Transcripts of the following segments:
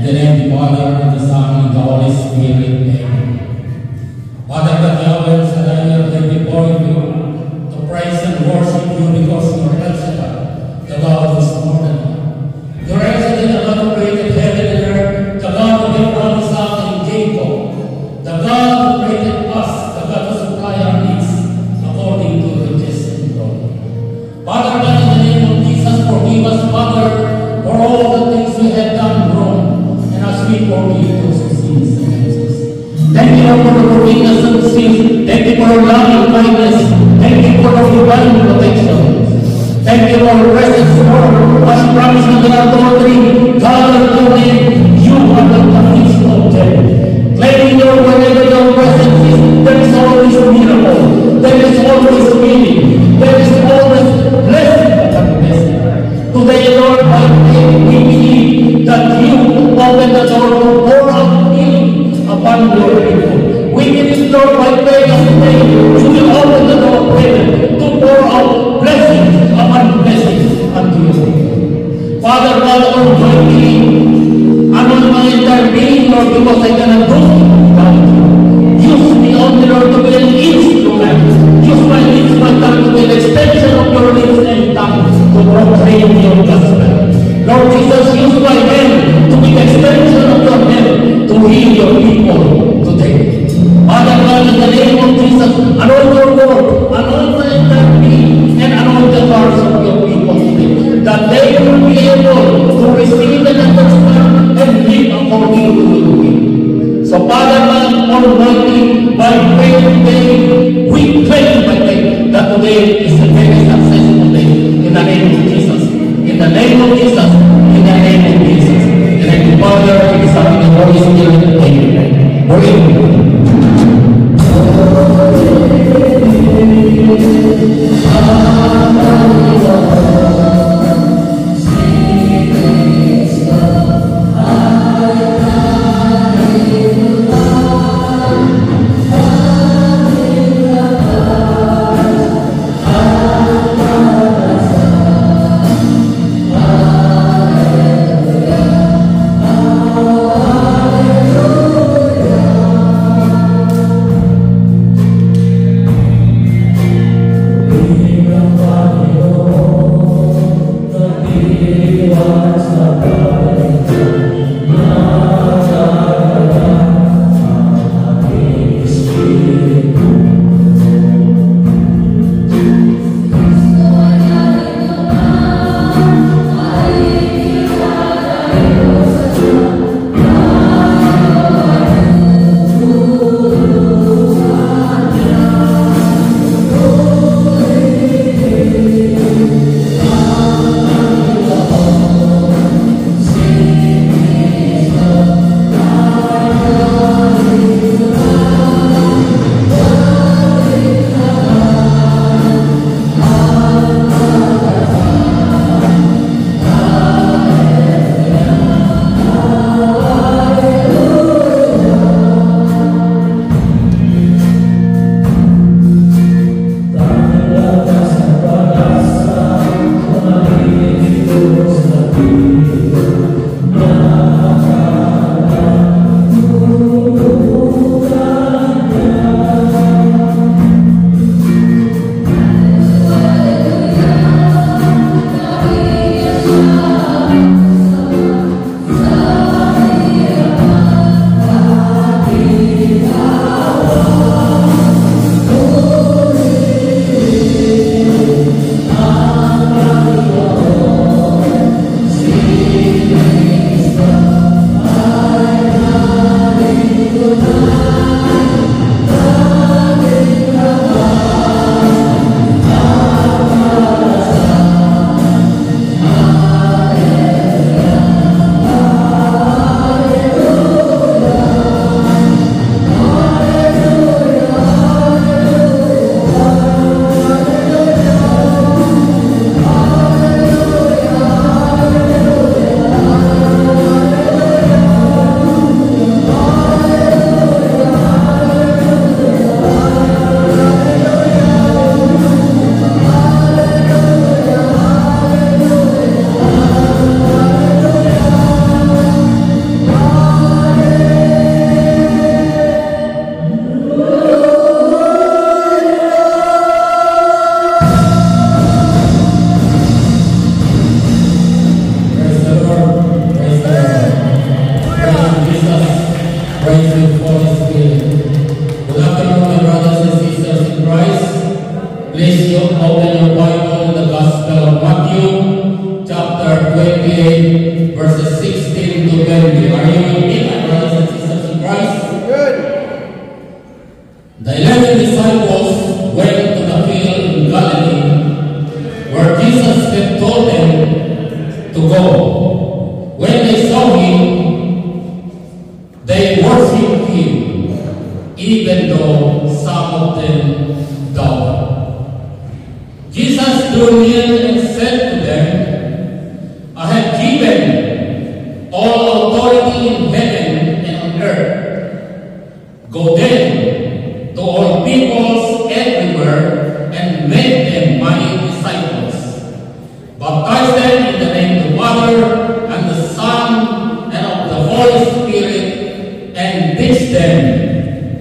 In the name of the Father, and the Son, and the Holy Spirit. Amen. Father, the hours that I am here before you to praise and worship you because you are excellent, the God who is more than one. You are excellent, the God who created heaven and earth, the God who gave promise out in Jacob, the God who created us, the God who supply our needs according to your riches and glory. Father, God, in the name of Jesus, forgive us, Father, for all the things we have done wrong, and as we forgive those who sin against us. Thank you, Lord, for the forgiveness of sins. Thank you for your loving kindness. Thank you for your divine protection. Thank you for your presence, Lord. As you promised in the adultery, God of your name, you are the complete object. Claiming your wherever your presence is, there is always a miracle. There is always healing. There is always blessing upon blessing. Today, Lord, by faith, we believe that you open the door to pour out healing upon your people. We believe, Lord, by faith, as today, you will open the door of heaven to pour out blessings upon blessings unto your people. Father, God Almighty, I'm not going to intervene, Lord, because I cannot do it without you. Use me only, Lord, to be an instrument. Use my lips, my tongue, to be an extension of your lips and tongue to proclaim your gospel. Lord Jesus, use my hand to be the extension of your hand to heal your people today. Father God, in the name of Jesus, anoint your word, anoint my intervene, and anoint the hearts of your people today, that they will be able to receive and understand and live according to your will. So Father God Almighty, by faith today, we claim by faith that today is a very successful day. In the name of Jesus. In the name of Jesus. In the name of Jesus. In the name of the Father, and the Son, and the Holy Spirit. Amen. Amen. Galilee. Are you with me, my brothers and sisters in Christ? The 11 disciples went to the field in Galilee where Jesus had told them to go. When they saw him, they worshipped him, even though some of them doubted. Jesus drew near and said to them, I have given all authority in heaven and on earth. Go then to all peoples everywhere and make them my disciples. Baptize them in the name of the Father and the Son and of the Holy Spirit, and teach them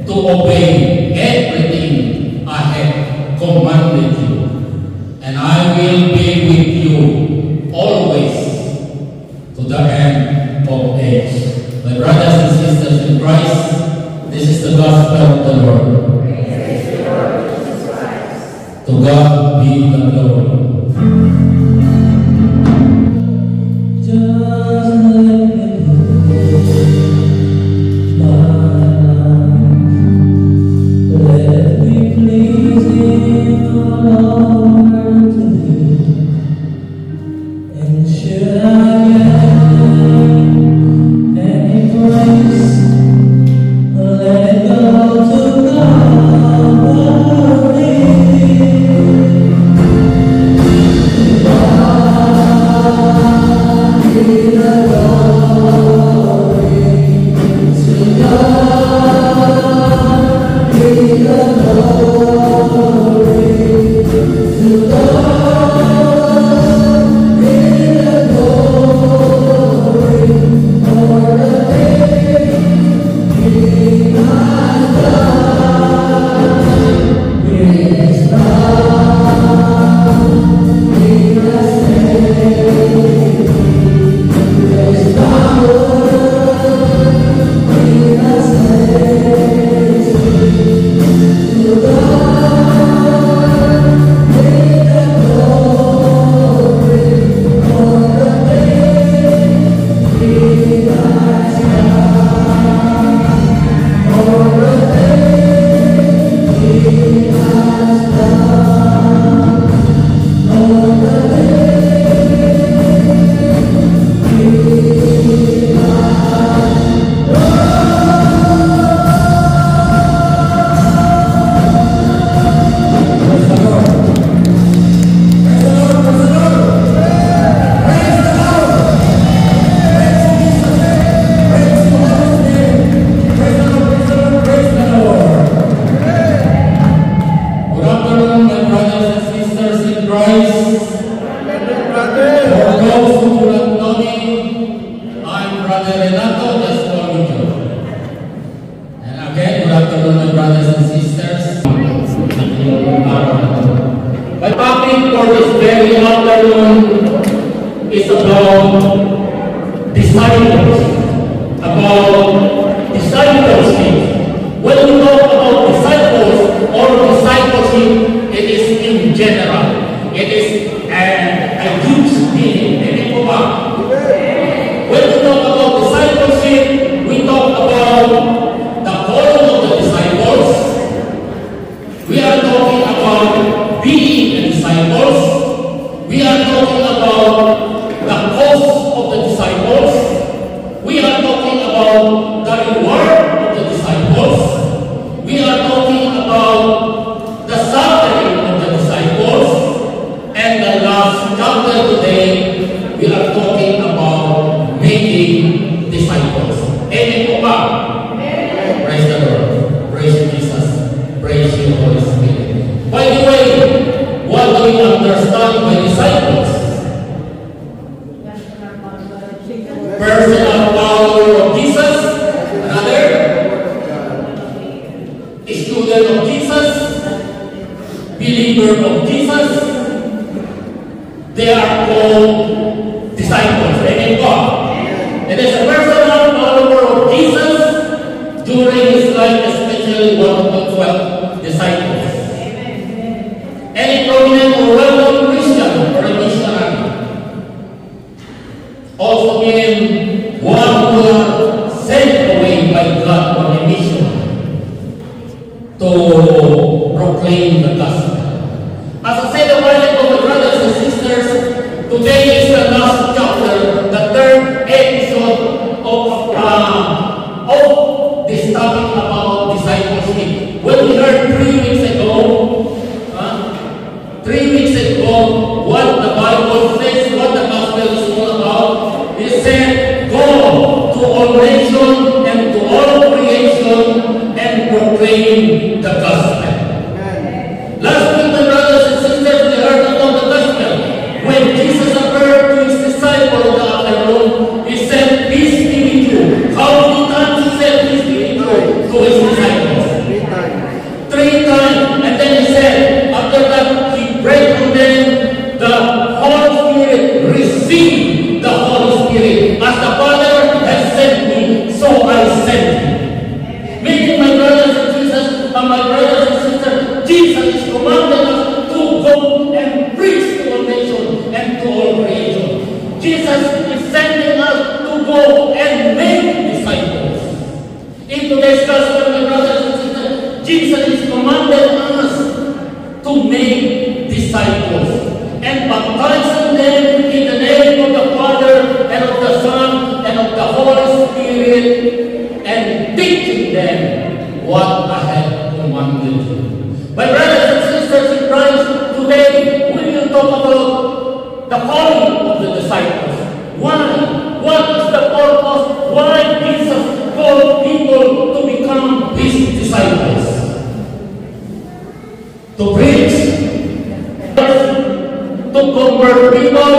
to obey everything I have commanded you. And I will be with you always to the end of age. My brothers and sisters in Christ, this is the gospel of the Lord. To God be the glory. Let me please Him, Lord, to Thee, and should I get any praise, let it go to God for me. God be the glory, to God be the glory, to God be the glory, for the things He has done. His love, He has saved me. His power, He has saved me. To God be the glory for the things He has done. For the things He has done. For the Good afternoon, my brothers and sisters in Christ. For those who do not know me, I'm Brother Renato, just call me Joe. And again, good afternoon, my brothers and sisters. My topic for this very afternoon is about disciples, about discipleship. When we talk about disciples or discipleship, it is in general. It is a huge meaning. When we talk about discipleship, we talk about the calling of the disciples. We are talking about being the disciples. We are talking about the cost of the disciples. We are talking about the reward of the disciples. We are talking about the suffering of the disciples. And the last chapter today, we are talking about making disciples. Amen po ba? Praise the Lord. Praise Jesus. Praise you, Holy Spirit. By the way, what do we understand by disciples? Personal follower of Jesus. Another? Student of Jesus. Believer of Jesus. They are called disciples. Amen po? It is a personal follower of Jesus of this topic about discipleship. When we heard 3 weeks ago, 3 weeks ago, what the Bible says, what the gospel is all about, it said, go to all nations and to all creation and proclaim the gospel. Last week, my brothers and sisters, we heard about the gospel. When Jesus appeared to his disciples on the upper room, he said, peace be with you. How many times he said, peace be with you to his disciples? 3 times. And then he said, after that, he prayed to them, the Holy Spirit, receive the Holy Spirit. As the Father has sent me, so I send you. Meaning, my brothers and sisters, Jesus is commanding us to go and preach to all nations and to all creation. Jesus is sending us to go and make disciples. In today's gospel, my brothers and sisters, Jesus is commanding us to make disciples and baptizing them in the name of the Father and of the Son and of the Holy Spirit and teaching them what I have commanded you. My brothers and sisters in Christ, today we will talk about the calling of the disciples. Why? What is the purpose? Why Jesus called people to become his disciples? To preach, to convert people.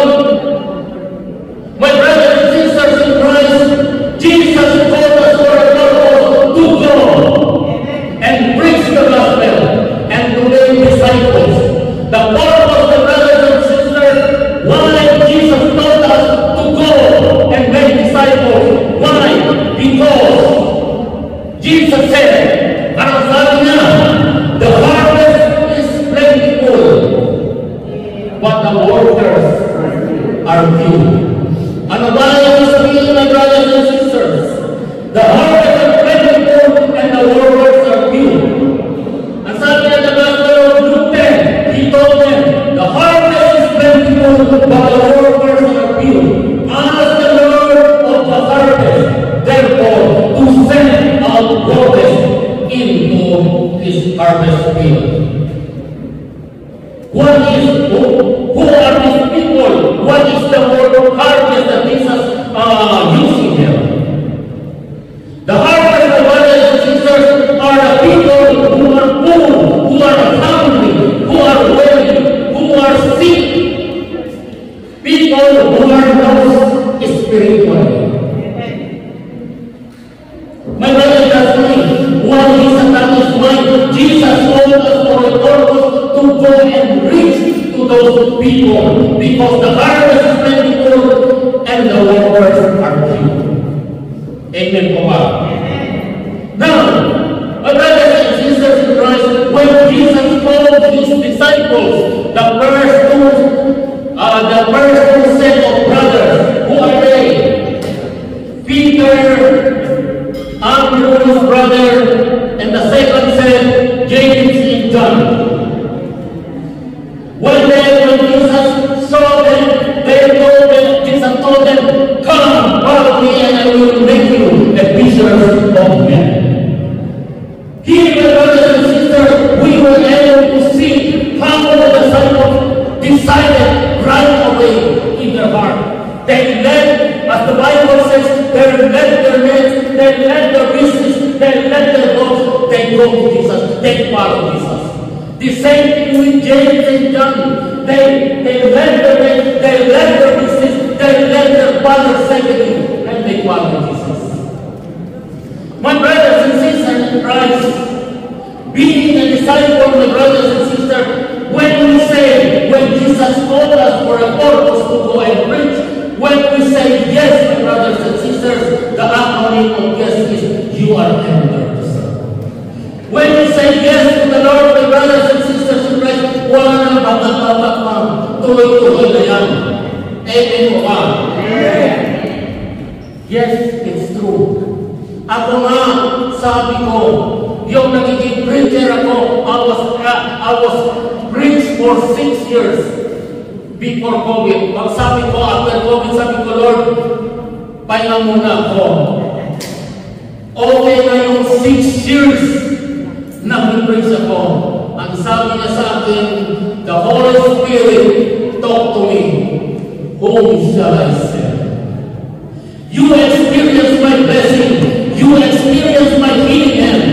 My brothers and sisters in Christ, Jesus called us for a purpose to go and preach the gospel and to make disciples. The purpose, the brothers and sisters, why Jesus told us to go and make disciples. Why? Because Jesus said, the harvest is plentiful, but the workers are few. And the Bible is speaking, my brothers and sisters, the harvest is plentiful and the workers are few. And sabi na the Gospel of Luke 10, he told them, the harvest is plentiful, but the workers are few. Ask the Lord of the harvest, therefore, to send out workers into his harvest field. Who are these people? What is the word of harvest that Jesus using here? The harvest, my brothers and sisters, are the people who are poor, who are hungry, who are weary, who are sick. People who are lost spiritually. My brothers, that's why one is why Jesus told us for a purpose to go and reach to those people, because the harvest is plentiful and the workers are few. Amen po ba? Now, my brothers and sisters in Christ, when Jesus called his disciples, the first two set of brothers, who are they? Peter, Andrew's brother, and the second set, James and John. When Jesus saw them, Jesus told them, come, follow me, and I will make you a fishers of men. Here, my brothers and sisters, we were able to see how the disciples decided right away in their heart. They led, as the Bible says, they led their men, they led their business, they led their boats, they go to Jesus, they follow Jesus. The same thing with James and John. They led their men, they led their business, they led their father secondly, and they follow Jesus. My brothers and sisters in Christ, being a disciple, my brothers and sisters, when Jesus called us for a purpose to go and preach, when we say yes, my brothers and sisters, the acronym of yes is you are entered. When we say yes to the Lord, my brothers and sisters in Christ, wala nang batak-batak pa, tuloy-tuloy na yan. Amen po ba? Yes, it's true. Ako nga, sabi ko, yung nagiging preacher ako, I was preached for 6 years before COVID. Pag sabi ko, after COVID, sabi ko, Lord, pahinga muna ako. years nag-preach ako. Ang sabi niya sa akin, the Holy Spirit talk to me. Whom shall I send? You experience my blessing. You experience my healing hand.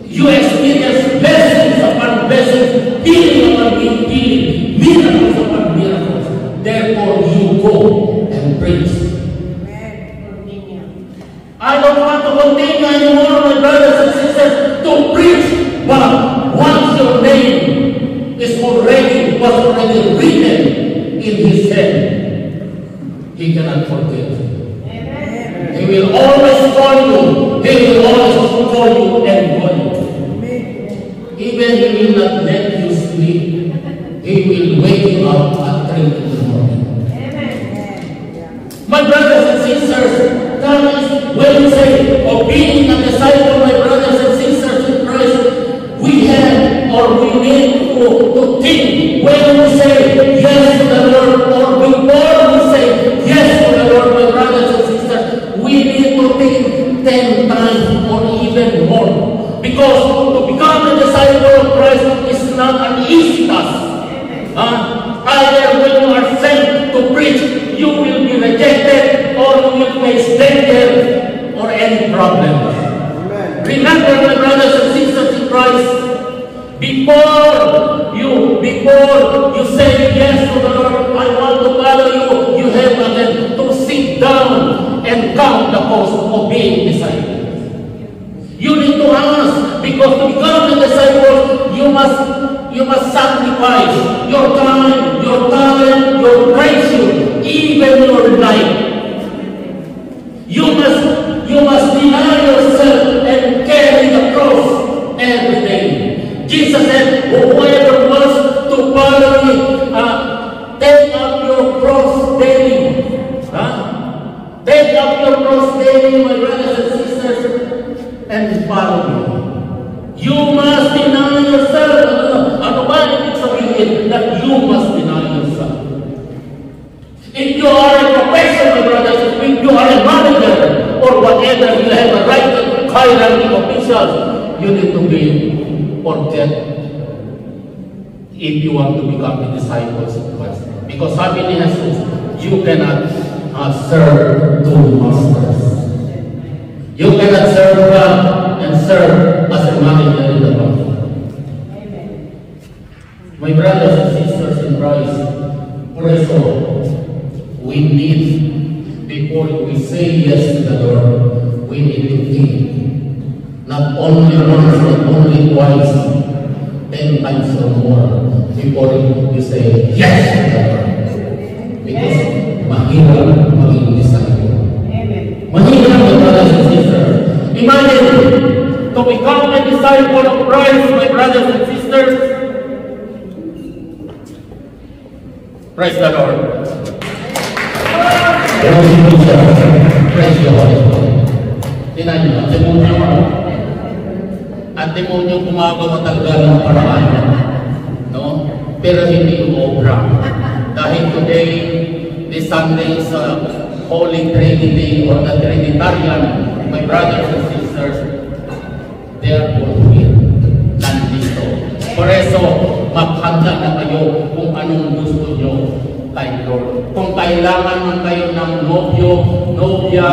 You experience blessings upon blessings, healing upon healing, miracles upon miracles. Therefore, you go and preach. I don't want to continue anymore, my brothers and sisters, to preach. But once your name was already written in His hand, He cannot forget. He will always call you. He will always call you and call you. Even He will not let you sleep. He will wake you up at 3 in the morning. My brothers and sisters, that is when we say, of being a disciple, my brothers and sisters in Christ, we have or we need to think when we say yes to the Lord, or before we say yes to the Lord, my brothers and sisters, we need to think 10 times or even more. Because to become a disciple of Christ is not an easy task. Either when you are sent to preach, you will be rejected, or you will face danger or any problem. Remember, my brothers and sisters in Christ, before you say yes to the Lord, I want to follow you, you have again to sit down and count the cost of being disciple. You need to ask, because to become a disciple, you must sacrifice your time, your talent, your treasure, even your life. You must deny yourself and carry the cross every day. Jesus said, whoever wants to follow me, take up your cross daily. Take up your cross daily, my brothers and sisters, and follow me. You must deny yourself. Ano ba ibig sabihin that you must deny yourself? If you are a professional, brothers, if you are a manager, or whatever, you have a right to hierarchy officials, you need to be forget if you want to become the disciples of Christ. Because sabi ni Jesus, you cannot serve two masters. You cannot serve God and serve as a manager in the body. My brothers and sisters in Christ, also, we need, before we say yes to the Lord, we need to think. Not only once, not only twice, 10 times or more, before you say yes to the Lord. Because mahirap maging disciple. Mahirap, my brothers and sisters. Imagine, to become a disciple of Christ, my brothers and sisters. Praise the Lord. Praise the Lord. Tinan nyo, at demonyo gumagawa talaga ng paraan. No? Pero hindi obra. Dahil today, this Sunday is Holy Trinity or the Trinitarian, my brothers and sisters, they are all here. Nandito. Por eso, maghanda na kayo kung anong gusto nyo kay Lord. Kung kailangan man kayo ng nobyo, nobya,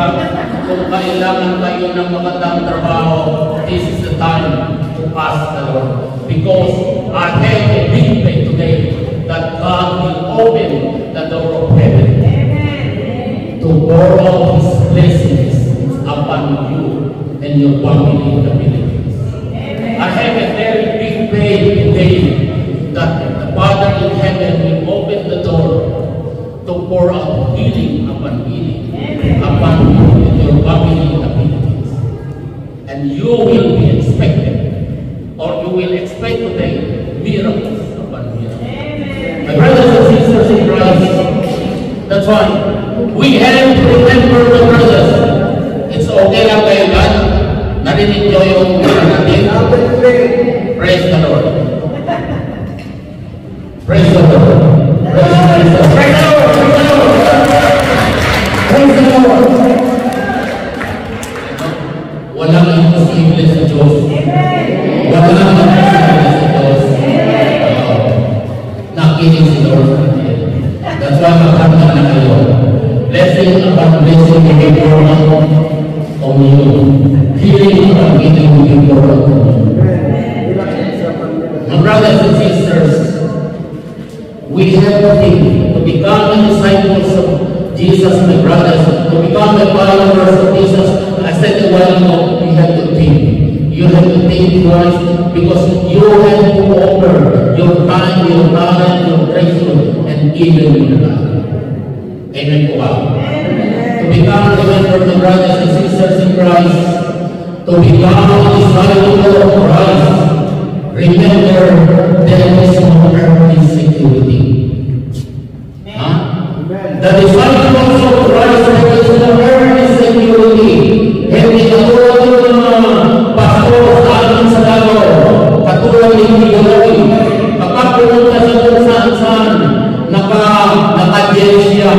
kung kailangan kayo ng magandang trabaho, this is the time to ask the Lord. Because I have a big faith today that God will open the door of heaven to pour out His blessings upon you and your family in the Philippines. I have a very big faith today that the Father in heaven will open the door to pour out healing upon you and your family in the Philippines. And you will be expected, or you will expect today, miracles upon miracles. My brothers and sisters in Christ, that's why we have to remember, the brothers, it's okay lang kayo God, narinig nyo yung natin. Praise the Lord. Praise the Lord. Praise the Lord. Praise the Lord. Praise the Lord. Praise the Lord. Walang imposible sa Diyos. Walang imposible sa Diyos. Nakinig si Lord natin. That's why magkakita na kayo. Blessing upon blessing will be poured out on you. Healing upon healing will be poured out on you. My brothers and sisters, we have to think to become the disciples of Jesus, my brothers, to become the followers of Jesus. I said a while ago, you have to think. You have to think twice because you have to offer your time, your talent, your treasure, and even your life. Amen po ba? To become the member of the brothers and sisters in Christ, to become a disciple of Christ, remember there is no earthly security. Huh? The disciples of Christ, there is no earthly security. Hindi katulad yung mga pastor sa atin sa Davao, katulad yung Igoroy, kapag pumunta sa kung saan-saan, naka-10 siya,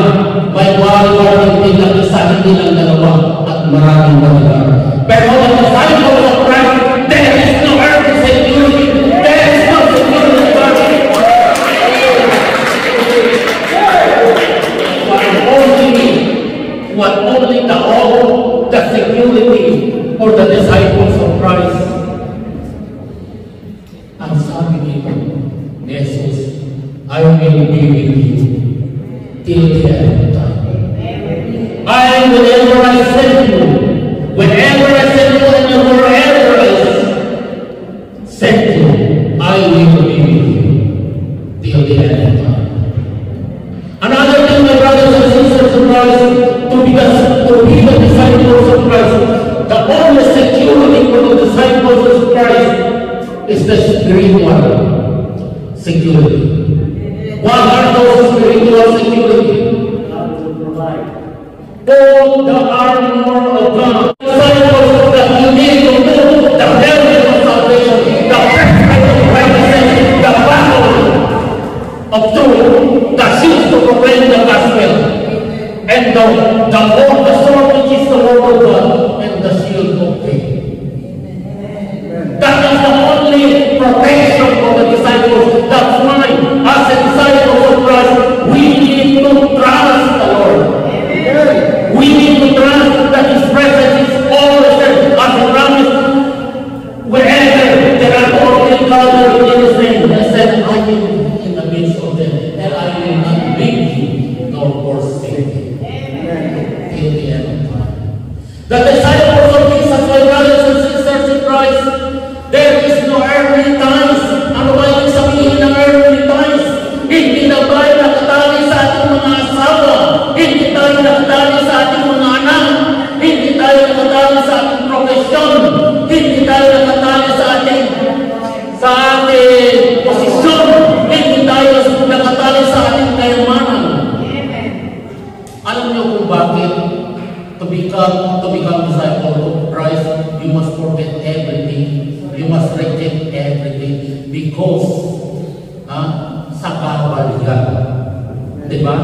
may wari-wari din isa, hindi lang dalawa, at maraming talaga. Pero the disciples of Christ, there is no earthly security. There is no security. What only the security for the disciples of Christ. Ang sabi nito, Jesus, I will be with you till the end of time. Whenever I send you, whenever I send you and wherever I send you, I will be with you till the end of time. Another thing, my brothers and sisters in Christ, to be the disciples of Christ, the only security for the disciples of Christ is the spiritual security. What are those spiritual security? All the armor of God. Disciples of God, you need to know the helmet of salvation, the breastplate of righteousness, the battle of truth, the shoes to proclaim the gospel, and the sword which is the word of God, and the shield of faith. That is the only protection for the disciples. That's why, as a disciple of Christ, we need to trust the Lord. We need to trust that His presence is always there. As He promised, wherever there are all gathered in His name, He said, I am in the midst of them, and I will not leave you nor forsake you. Till the end of time. The disciples of Jesus, my brothers and sisters in Christ, there is no earthly ties. Ano ba yung sabihin ng earthly ties? Hindi na tayo nakatali sa ating mga asawa. Hindi tayo nakatali sa ating mga anak. Hindi tayo nakatali sa ating profesyon. Hindi tayo nakatali sa ating posisyon. Hindi tayo nakatali sa ating kayamanan. Alam niyo kung bakit? To become disciple of Christ, you must forget everything. You must reject everything because sa kawal yan. Diba?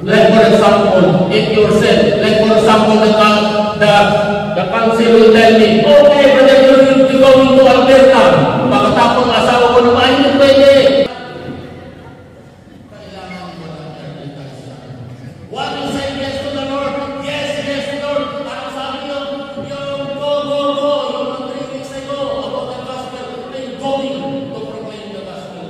Like for example, if you're said, like for example, the council will tell me, okay, brother, you're going to Alberta. Pagkatapos asawa ko naman, hindi pwede. What you say yes to the Lord? Yes, Lord. Ano sabi niyo? Yung go. Yung 3 weeks ago about the gospel, they're going to proclaim the gospel.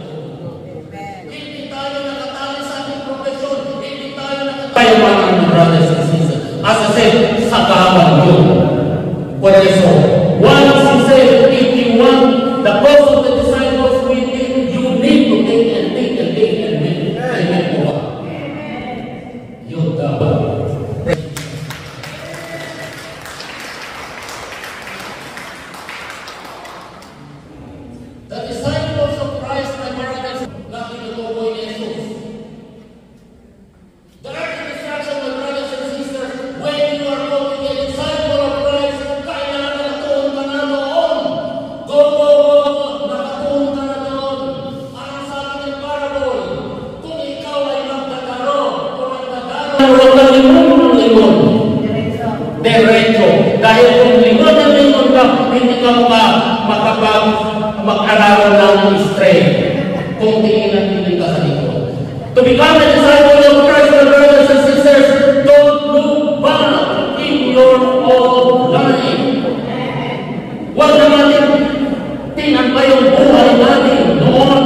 Hindi tayo nakatali sa ating profesyon. Hindi tayo nakatali. Mga brothers and sisters. As I said, sa kawan yun. For so, once He said, if you want the cause of the disciples with you, you need to take and take and take and take. Amen po ba? Yun dapat. The disciples of Christ, my brothers, lagi natutukoy ni Jesus. The earthly instruction, my brothers and sisters, when you are going to be a disciple of Christ, kailangan nakatuon ka na doon. Go! Nakatuon ka na doon. Ang sabi ng parable, kung ikaw ay magdadaro, huwag kang limon. Diretso. Dahil kung limon ang kung tingin ka sa likod. To become a disciple of Christ, my brothers and sisters, don't look back in your old life. Huwag naman tingnan pa yung buhay natin noon.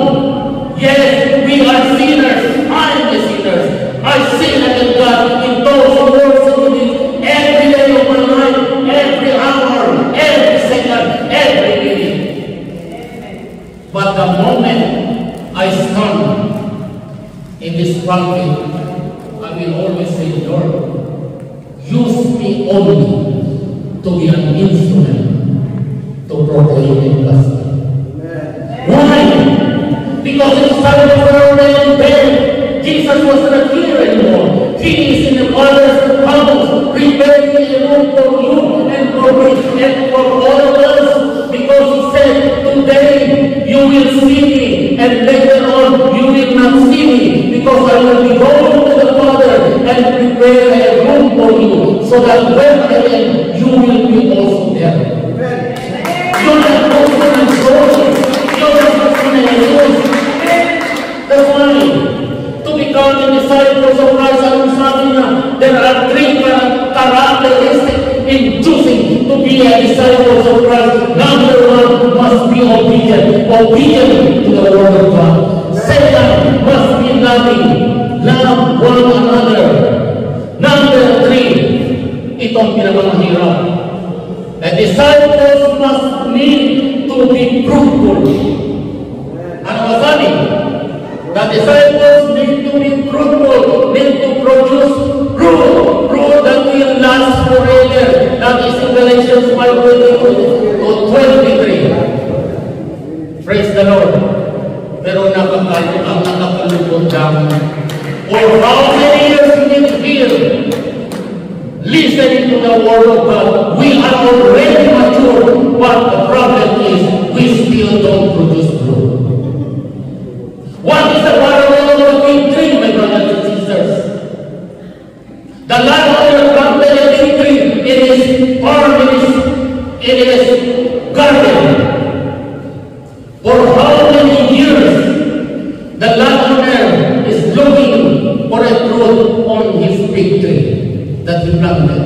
Yes, we are sinners. I am the sinners. I sin against God in those words and deeds every day of my life, every hour, every second, every minute. But the moment I stand in this pulpit, I will always say, Lord, use me only to be an instrument to proclaim the gospel. Why? Because it's time for our daily bread. Jesus was not here anymore. He is in the Father's house, preparing a room for you and for me and for all of us. Because He said, today you will see me, and later on you will not see me, because I will be going to the Father and prepare a room for you, so that when I am, you will be also there. You're not also an you're not also an That's why, to become a disciple of Christ, there are three characteristics in choosing to be a disciple of Christ. Number one, must be obedient. Obedient to the Word of God. Second, must be loving. Love one another. Number three, itong pinakamahirap. The disciples must need to be fruitful. Ano masabi? The disciples need to be fruitful, need to produce fruit that will last forever. That is in Galatians 5:22-23. Praise the Lord. Pero nakakalungkot lang. For how many years we been here, listening to the Word of God, we are already mature, but the problem is we still don't produce fruit. What is the parallel of the fig tree, my brothers and sisters? The life of the fig tree, it is farm, it is garden. For how many years the landowner is looking for a fruit on his fig tree that he planted,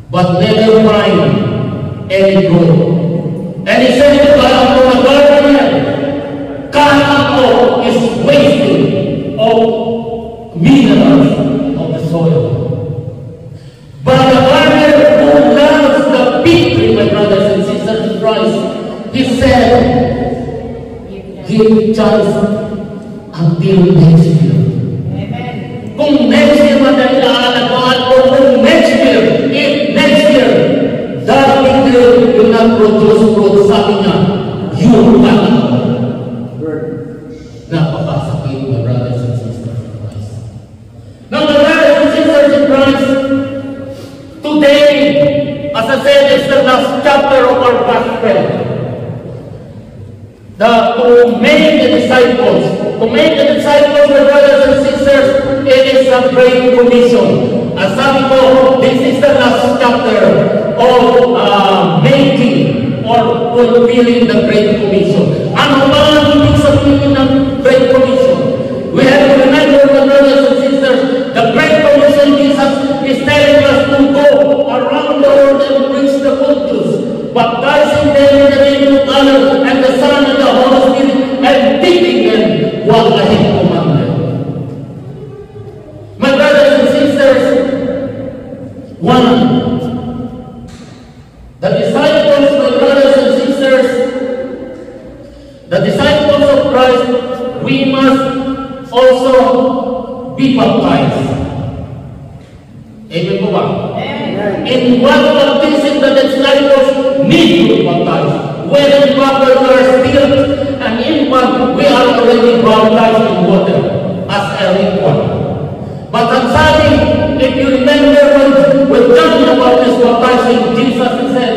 but never find any fruit. And he said to the gardener, Kahit is wasting of minerals of the soil. But the farmer who loves the victory, my brothers and sisters in Christ, he said, give chance until next year. Amen. Kung next year madali aalagwaan ko, kung next year, if next year, that victory will not produce fruit, sabi niya, you cannot. Napakasakit, my brothers and sisters in Christ. Now, my brothers and sisters in Christ, today, as I said, it's the last chapter of our gospel. To make the disciples, my brothers and sisters, it is a great commission. As sabi ko, this is the last chapter of making or fulfilling the Great Commission. Ano ba ang ibig sabihin ng Great Commission? We have to remember, my brothers and sisters, the Great Commission is telling us to go around the world and preach the good news, baptizing them in the name of the Father and the Son and the Holy Spirit, and teaching them what I have commanded. My brothers and sisters, one, the disciples, my brothers and sisters, the disciples of Christ, we must also be baptized. Amen po ba? In what baptism the disciples need to be baptized. When in water we are still an infant, we are already baptized in water as a ritual. But ang sabi, if you remember when John the Baptist baptizing Jesus, he said,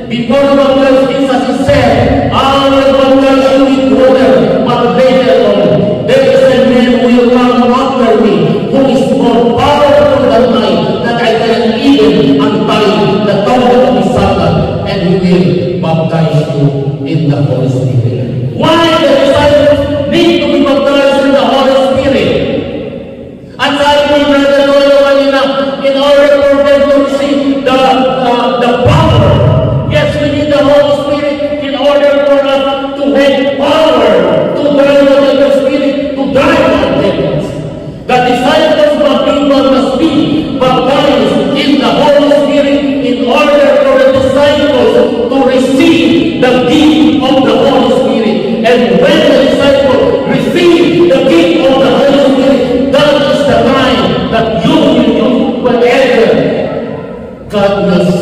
before the baptism, Jesus he said, I will baptize you with water, but later on, there is a man who will come after me, who is more powerful than I, that I can even untie the tongue of his sandal, and he will baptize you in the Holy Spirit. Why the disciples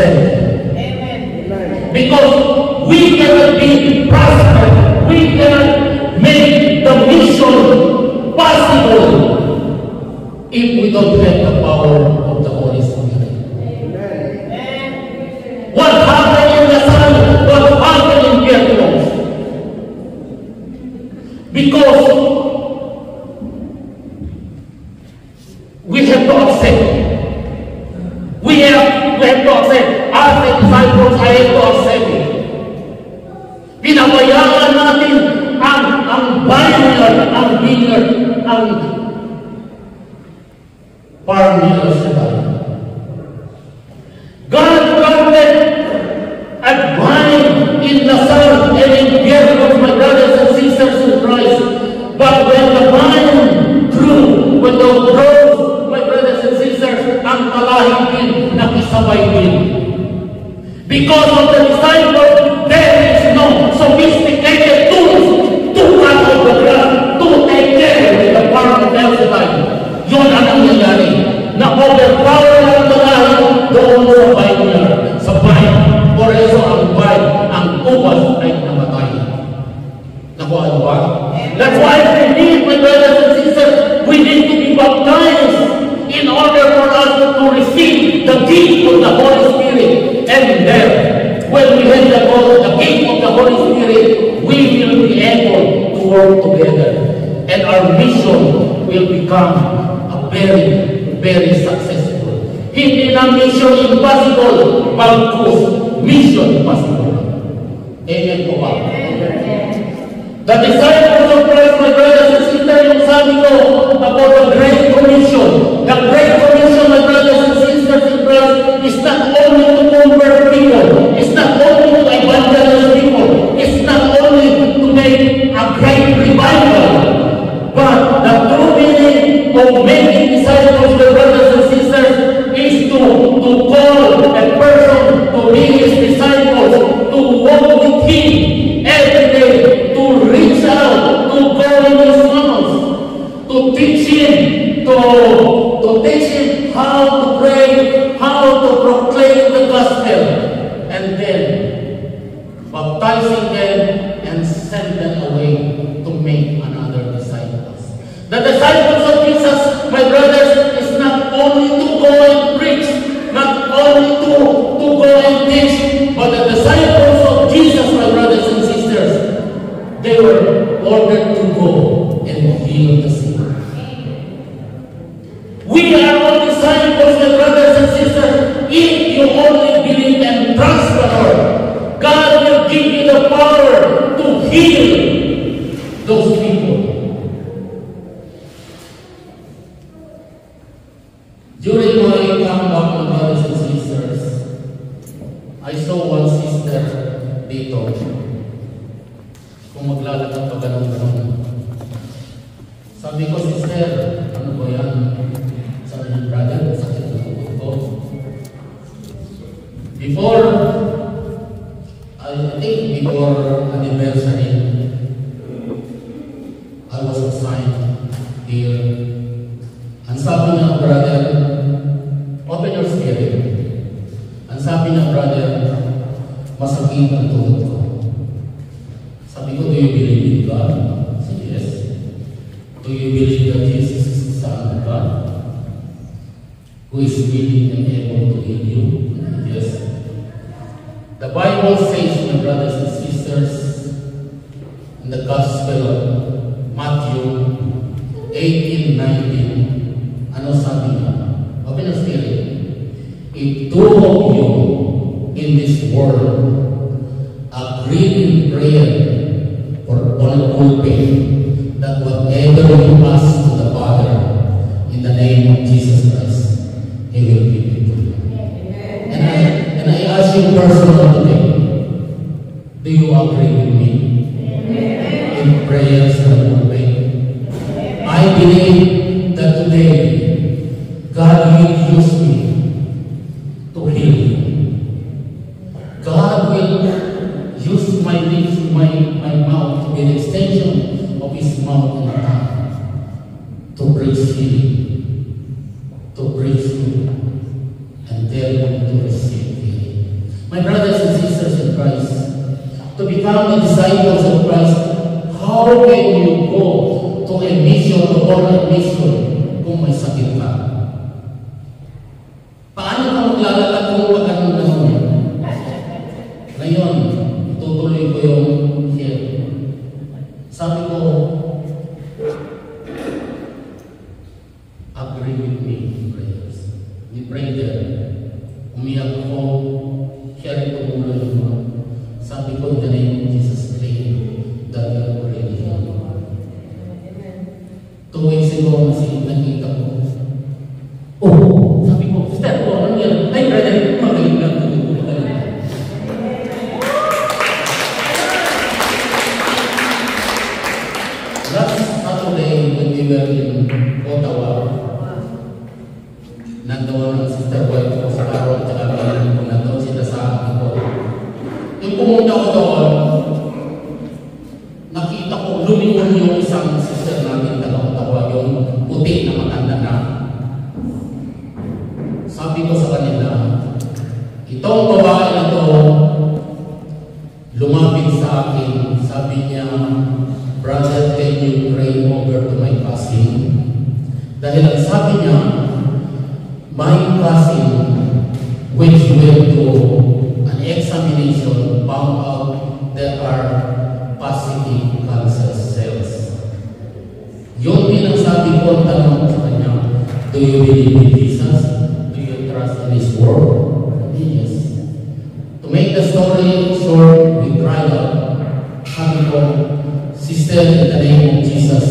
sent. Amen. Because we cannot be prospered, we cannot make the mission possible if we don't have the power of the Holy Spirit. What happened in the Son? What happened in Pentecost? Because we have to accept. We have to accept. As the disciples, I have to accept it. Pinabayaan natin ang vineyard, ang vineyard, ang farm nila sa tayo. God planted a vine in the Son and in Pentecost, my brothers and sisters in Christ. But when the vine grew, when the grows, my brothers and sisters, ang talahib din, nakisabay din. Because of the disciples, there is no sophisticated tools to cut off the grass, to take care of the farm of Elsevier. Yun ang nangyayari. Na-overpower ang talahib doon sa vineyard, sa vine. Por eso ang vine, ang ubas ay namatay. Nakuha niyo ba? That's why we need, my brothers and sisters, we need to be baptized in order for us to receive the gift of the Holy Spirit. And then, when we have the gift of the Holy Spirit, we will be able to work together. And our mission will become a very, very successful. Hindi na mission impossible, bagkus mission possible. Amen po ba? The disciples of Christ, my brothers and sisters, yung sabi ko about the Great Commission. The Great Commission, my brothers and sisters in Christ, is not only to convert people. It's not only to evangelize people. It's not only to make a great revival. But the true meaning of making disciples, my brothers and sisters, is to call a person to be his disciples, to walk with him every day, to reach out, to go in his house, to teach him, to teach him how to pray, how to proclaim the gospel, and then baptizing them and send them away to make another disciples. The disciples of Jesus, my brothers, is not only to go and preach, not only to go and teach, but the disciples of Jesus, my brothers and sisters, they were ordered to go and heal the sick. We are all disciples, my brothers and sisters. If you only believe and trust the Lord, God will give you the power to heal those people. During my comeback, my brothers and sisters, I saw one sister dito. Kung maglalakad pa ganun-ganun. Sabi ko, sister, ano ba yan? Sabi niya, brother, sakit na utot ko. Before, I think before anniversary, I was assigned here. Ang sabi niya, brother, open your spirit. Ang sabi niya, brother, masakit ang tuhod ko. Sabi ko, do you believe in God? I said, yes. Do you believe that Jesus is the Son of God, who is willing and able to heal you? Yes. The Bible says, my brothers and sisters, in the Gospel of Matthew 18:19, ano sabi niya? Open your spirit. If two of you in this world agree in prayer or on a pulpit, that whatever you ask to the Father in the name of Jesus Christ, He will give it to you. And I ask you personally today, do you agree with me in prayers on the pulpit? I believe that today God will use me to heal you. God will use my lips, my mouth to be an extension of His mouth and tongue to preach healing, to preach you, and tell you to receive healing. My brothers and sisters in Christ, to become the disciples of Christ, how can you go to a mission or a mission kung may sakit ka? Paano ka maglalakad kung magandang naman? Ngayon, tutuloy ko yung share. Sabi ko, agree with me, brothers. We pray there. Umiyak ko, share ko muna yung mga. Sabi ko, in the name of Jesus, pray that you are already healed. 2 weeks ago, nakita ko. Oh, sabi ko, sister ko, ano yan? Ay, brother, magaling lang. Last Saturday, when we were in Ottawa, nandoon ang sister ko ito sa araw at saka meron ko nandoon sila sa akin ko. Nung pumunta ko doon, nakita ko lumingon yung isang sister namin na Ottawa, yung puti na matanda na. Sabi ko sa kanila, itong babae na to lumapit sa akin. Sabi niya, brother, can you pray over to my cousin? Dahil ang sabi niya, my cousin, which went to an examination, found out there are positive cancer cells. Yun din ang sabi ko, ang tanong sa kanya, do you believe in Jesus? Do you trust in His Word? Yes. To make the story short, we cried out, sabi ko, sister, in the name of Jesus,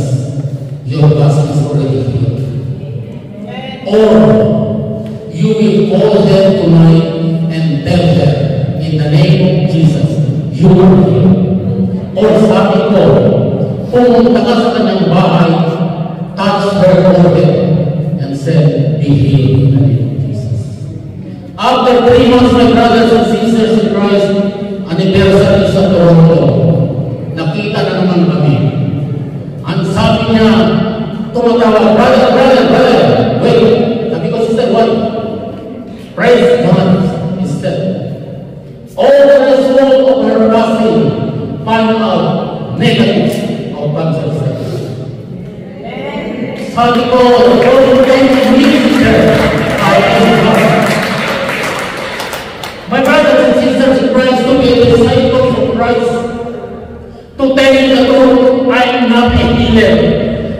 your cousin is already healed. Or, you will call her tonight and tell her, in the name of Jesus, you are healed. Or sabi ko, pumunta ka sa kanyang bahay, touch her forehead, and said, be healed in the name of Jesus. After 3 months, my brothers and sisters in Christ, anniversary sa Toronto, nakita na naman kami. Ang sabi niya, tumatawa, brother, wait. Sabi ko, sister, what? Praise God, sister. All the result of her fasting find out negative of cancer cells. Sabi ko, don't thank me, sister. I am God. My brothers and sisters in Christ, to be a disciple of Christ, to tell you the truth, I am not a healer.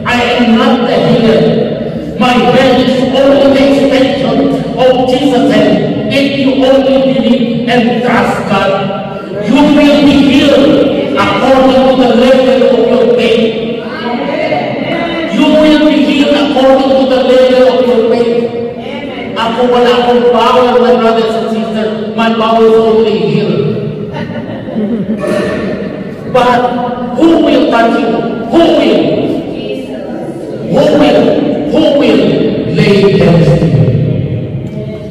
I am not a healer. My health is only the extension of Jesus' hand. If you only believe and trust God, you will be healed according to the level of your faith. You will be healed according to the level of your faith. Ako wala akong power, my brothers and sisters. My power is only healed. But who will touch you? Who will? Who will lay hands to you?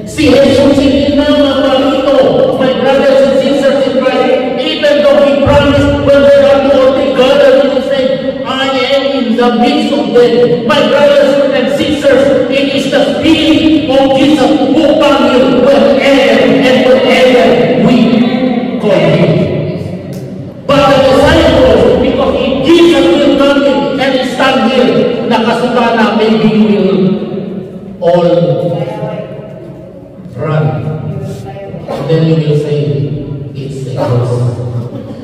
Si Jesus hindi na mabalito, my brothers and sisters in Christ, even though He promised when they are all together, He said, I am in the midst of them. My brothers and sisters, it is the Spirit of Jesus who comes here wherever and wherever we call Him. But the disciples, because if Jesus will come in and stand here, nakasuka na, maybe you will all run. And then you will say, it's the cross.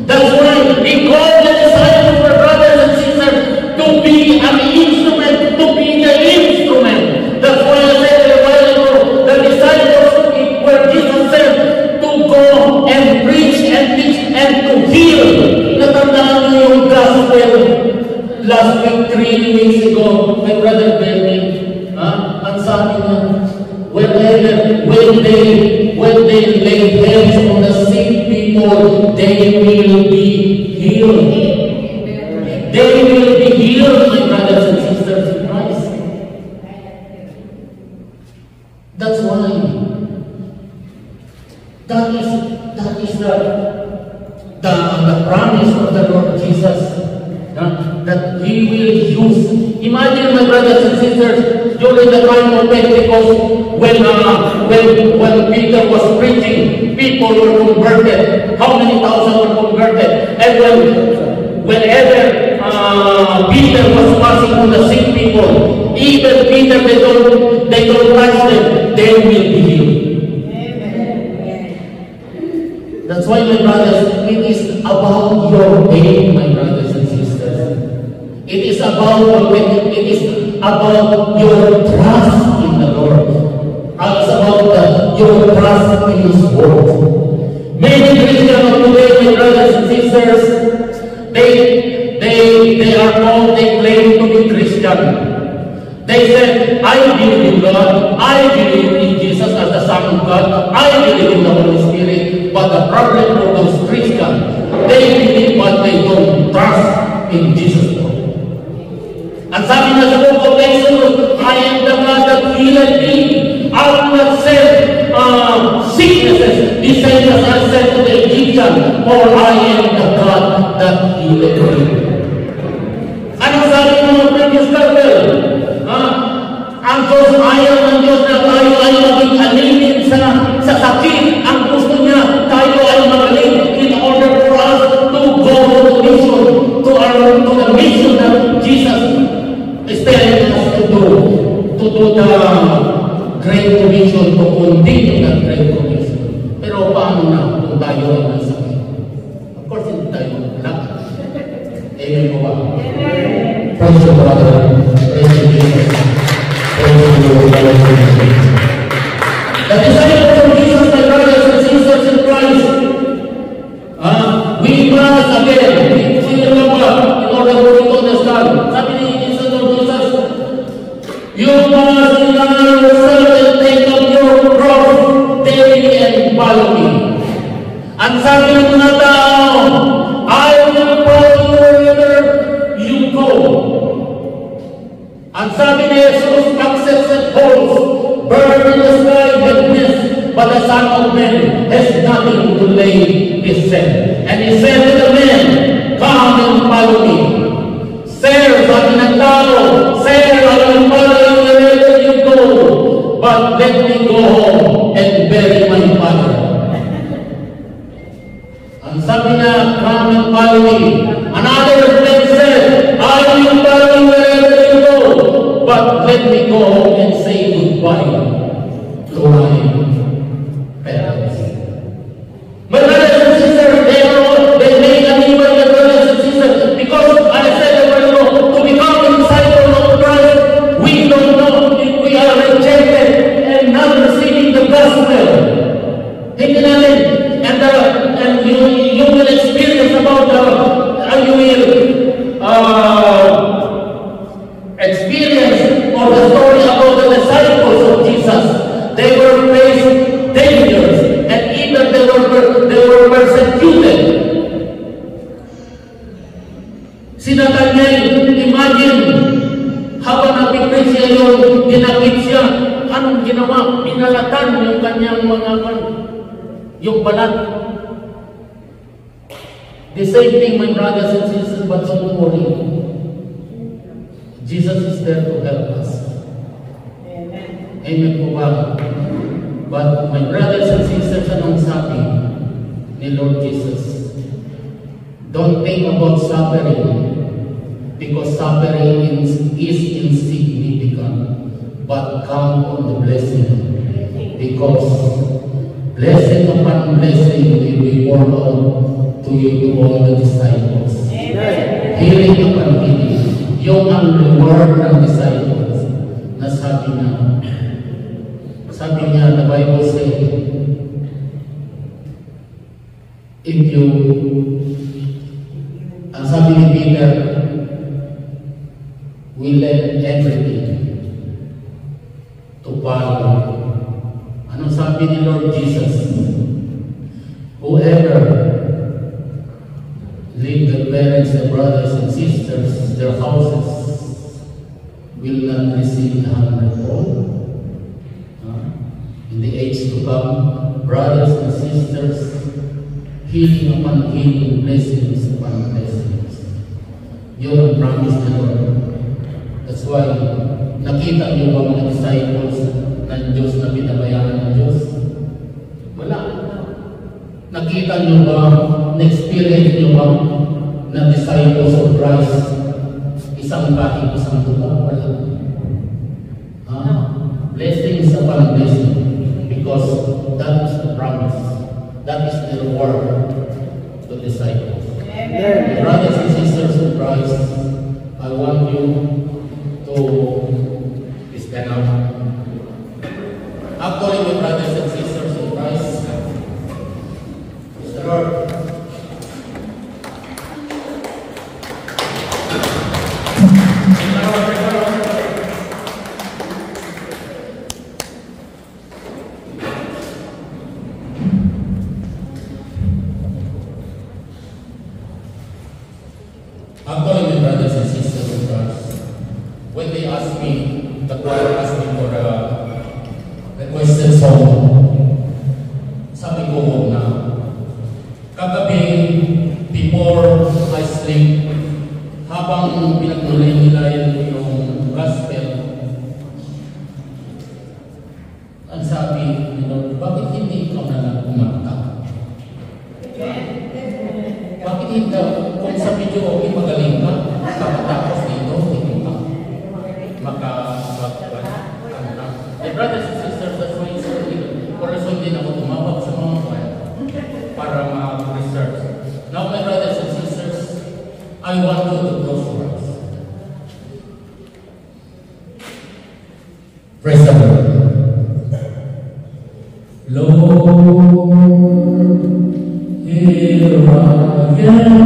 That's why we call the disciples, my brothers and sisters, to be an instrument, to be the instrument. That's why I said a while ago, the disciples, where Jesus said, to go and preach and teach and to heal. Natandaan niyo yung gospel last week, 3 weeks ago, my brother Benny, ang sabi niya, when they lay hands on the sick people, they will be healed. They will be healed, my brothers and sisters in Christ. That's why. That is the promise of the Lord Jesus, that He will use. Imagine, my brothers and sisters, during the time of Pentecost, when Peter was preaching, people were converted. How many thousand were converted? And whenever Peter was passing to the sick people, even Peter, they don't touch them, they will be healed. That's why, my brothers, it is about your faith, my brothers and sisters. It is about your faith. It is about your trust in the Lord. It's about your trust in His Word. Many Christians of today, my brothers and sisters, they are called, they claim to be Christian. They said, I believe in God, I believe in Jesus as the Son of God, I believe in the Holy Spirit. But the problem for those Christians, they believe but they don't trust in Jesus. Ang sabi na sa book of Exodus, I am the God that healed thee. I will not send sicknesses, the same as I said to the Egyptian, for I am the God that healed thee. Ano sabi mo, previous couple? Ang Diyos ayaw ng Diyos na tayo ay maging alinin sa sakit. Ang gusto niya, tayo ay magaling in order for us to go to the mission, to the mission that Jesus is telling us to do the Great Commission, to continue the Great Commission. Pero paano na kung tayo ay masakit? Of course, hindi tayo maglalakad. Amen po ba? Praise the Father. Praise the Jesus. Praise the Lord. The disciples of Jesus, my brothers and sisters in Christ, we must again, we remember, in order for you to understand, sabi ni Jesus of Jesus, you must deny yourself and take up your cross daily and follow me. Ang sabi ng mga tao, I will follow you wherever you go. Ang sabi ni Jesus, success and holes, bird in the sky, goodness, but the Son of Man has nothing to lay his head. And he said to the men, come and follow me. Sir, sabi ng tao, Sir, I will follow you wherever you go, but let me go home and bury my father. Ang sabi niya, come and follow me. Another friend said, I will follow you wherever you go, but let me go home and say goodbye to my parents. My brothers and sisters, they make an evil, my brothers and sisters, because, as I said a while ago, to become a disciple of Christ, we don't know if we are rejected and not receiving the gospel. Hindi natin, and you will experience about experience or the story about the disciples of Jesus. They were faced dangers and even they were persecuted. Si Nathanael, imagine, habang nag-preach siya yung ginakit siya, anong ginawa? Pinalatan yung kanyang mga yung balat. The same thing, my brothers and sisters, but don't worry. Jesus is there to help us. Amen. Amen po ba? But my brothers and sisters, anong sabi ni Lord Jesus? Don't think about suffering, because suffering is insignificant, but count on the blessing, because blessing upon blessing will be poured out to you, to all the disciples. Amen. Healing upon healing. Yung ang reward ng disciples na sabi niya, the Bible says, if you, ang sabi ni Peter, we let everything to follow. Anong sabi ni Lord Jesus? Whoever leave their parents, their brothers and sisters, their houses, will not receive the hundredfold. In the age to come, brothers and sisters, healing upon healing, blessings upon blessings. Yun ang promise ng Lord. That's why, nakita niyo ba mga disciples ng Diyos na binabayaran ng Diyos? Wala. Nakita nyo ba, na-experience nyo ba na disciples of Christ, isang kahit isang tubo? Wala. Blessing is upon blessing because that is the promise. That is the reward to disciples. Amen. Brothers and sisters of Christ, I want you to stand up. Actually, my brothers and sisters of Christ, Mr. Lord, actually, my brothers and sisters of Christ, when they asked me, the choir asked me for a requested song, sabi ko huwag na. Kagabi, before I sleep, habang pinagmulay nila yung gospel, ang sabi, bakit hindi ikaw na lang kumanta? Bakit hindi kung sa video okay magaling ka, tapos dito, hindi ka makakanta. And brothers and sisters, that's why it's so good. For reason din ako tumawag sa mga choir para ma-research. Now my brothers and sisters, I want you to close your eyes. Praise the Lord. Lord, here I am.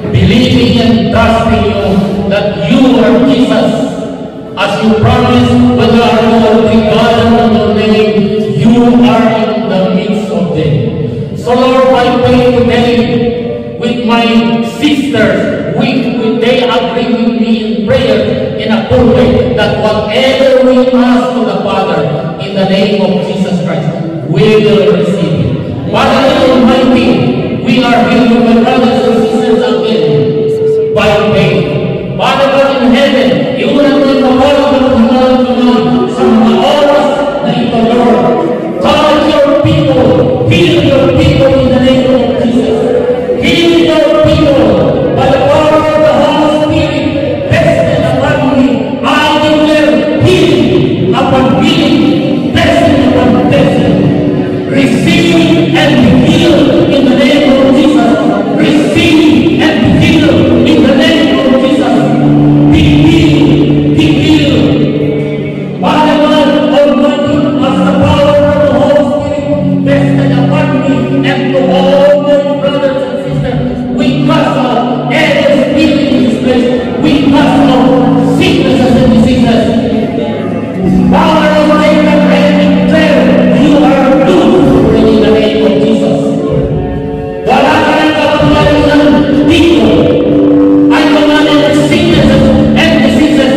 Believing and trusting you that you are Jesus. As you promised, when you are all regarded on your name, you are in the midst of them. So Lord, I pray today with my sisters, they agree with me in prayer in a full way, that whatever we ask to the Father, in the name of Jesus Christ, we will receive it. Father God Almighty, we are here with my brothers and sisters again by faith. Father God in heaven, you will not mawala ng kamay sa mga oras na ito, Lord. Touch your people, heal your people in the name of Jesus. Heal your people by the power of the Holy Spirit. Blessed upon me, I declare healing upon healing, blessing upon blessing. Receive and be healed in the name of Jesus. Receive and be healed in the name of Jesus. Be healed, be healed. Father God Almighty, as the power of the Holy Spirit vested upon me and to all my brothers and sisters, we cast out every spirit in this place. We cast out sicknesses and diseases. Power of Satan, I declare you are loose in the name of Jesus. Wala ka ng kapangyarihan dito. I command every sicknesses and diseases,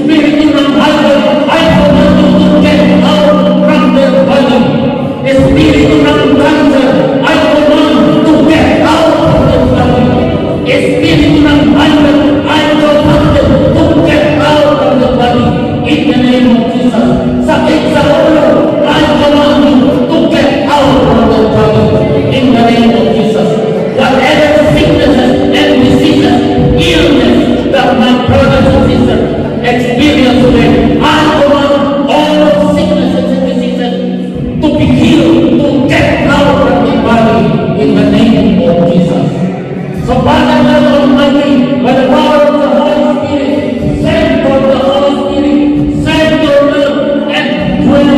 spirit ng alcohol, I command you to get out from their body. Spirit ng cancer, I command to get out from their body. Spirit ng alcohol, I command them to get out from their body. In the name of Jesus. Sakit sa ulo, I command you to get out from their body. In the name of Jesus. Whatever sicknesses and diseases, illness that my brothers and sisters experience today, I command all sicknesses and diseases to be healed, to get out from their body. In the name of Jesus. So Father God Almighty, by the power of the Holy Spirit, send for the Holy Spirit, send your love and dwell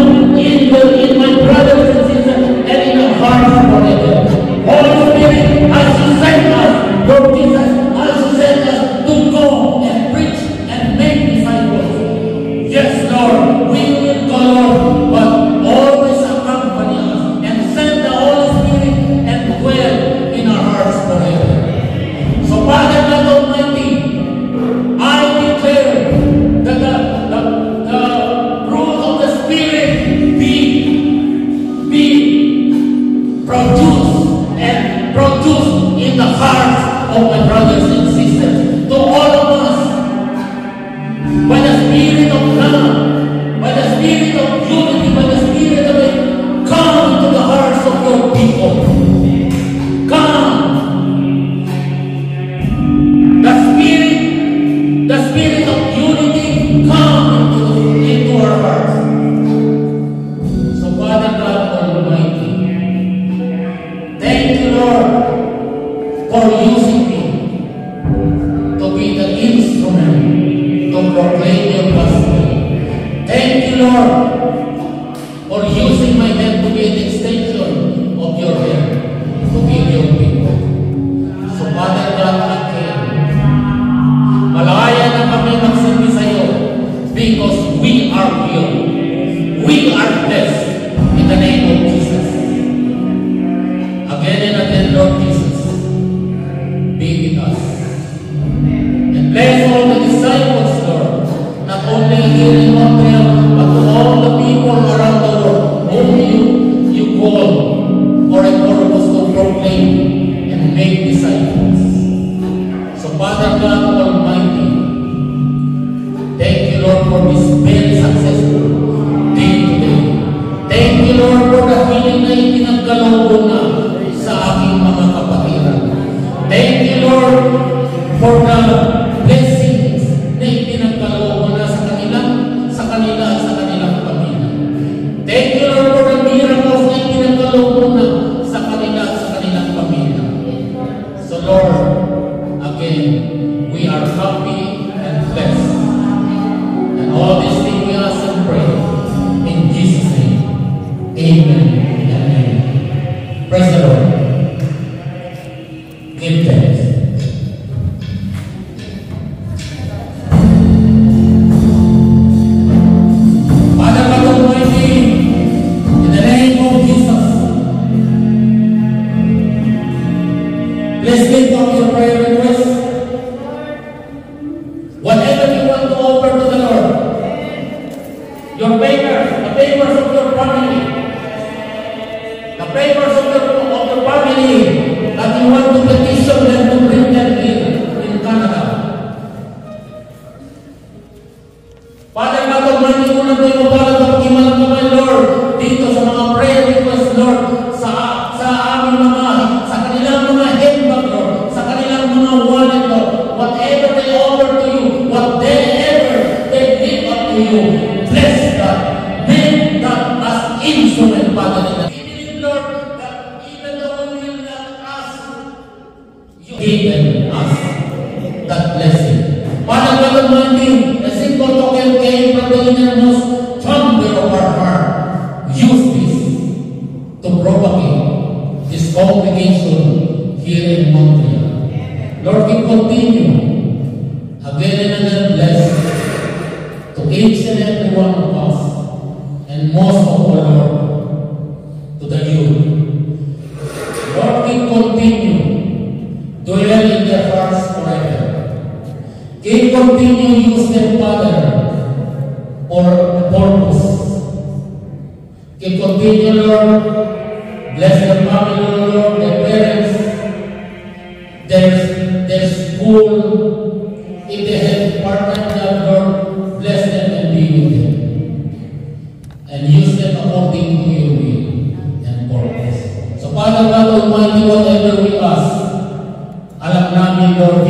in my brothers and sisters and in our hearts forever. Holy Spirit, as you send us, Lord Jesus, as you send us to go and preach and make disciples. Yes, Lord, we will go, Lord, but always accompany us and send the Holy Spirit and dwell in our hearts forever. So Father God Almighty, I declare that the fruit of the Spirit be produced in the hearts of my brothers and sisters. To all of us, by the Spirit of God, by the Spirit of unity, by the Spirit of it, come into the hearts of your people. Come. The spirit of unity come into our hearts. So Father God Almighty, thank you, Lord, for using me to be the instrument to proclaim your gospel. Thank you, Lord, for using my head to be an extension of your head, to be your people. So Father God, again, malaya na kami magsabi sa iyo because we are healed. We are blessed in the name of Jesus. Again and again, Lord Jesus, be with us. And bless all the disciples, Lord, not only here in Montreal, but to all the people around the world whom you call for a purpose to proclaim and make disciples. So Father God Almighty, thank you, Lord, for this very successful day today. Thank you, Lord, for the healing na ipinagkaloob na sa aking mga kapatiran. Thank you, Lord, for the blessings na ipinagkaloob na sa kanila at sa kanilang pamilya. Thank you, Lord, for the miracles na ipinagkaloob na sa kanila at sa kanilang pamilya. So, Lord, again, we are happy and blessed. And all these things we ask and pray in Jesus' name. Amen and amen. Praise the Lord. Give thanks. Father God Almighty, in the name of Jesus, please lift up your prayer request. Whatever you want to offer to the Lord, your papers, the papers of your family, Father, we believe, Lord, that even though we will not ask, you given us that blessing. Father God Almighty, a simple token came from the innermost chamber of our heart. Use this to propagate this congregation here in Montreal. Lord, we continue again and again bless to each and every one of us, and most of all, Lord, to the youth. Lord, we continue dwell in their hearts forever. We continue use them, Father, for a purpose. We continue, Lord, bless their family, Lord, their parents, their school. If they have part-time job, Lord, bless them and be with them. And use them according to your will and purpose. So, Father God Almighty, whatever we ask, alam namin, Lord,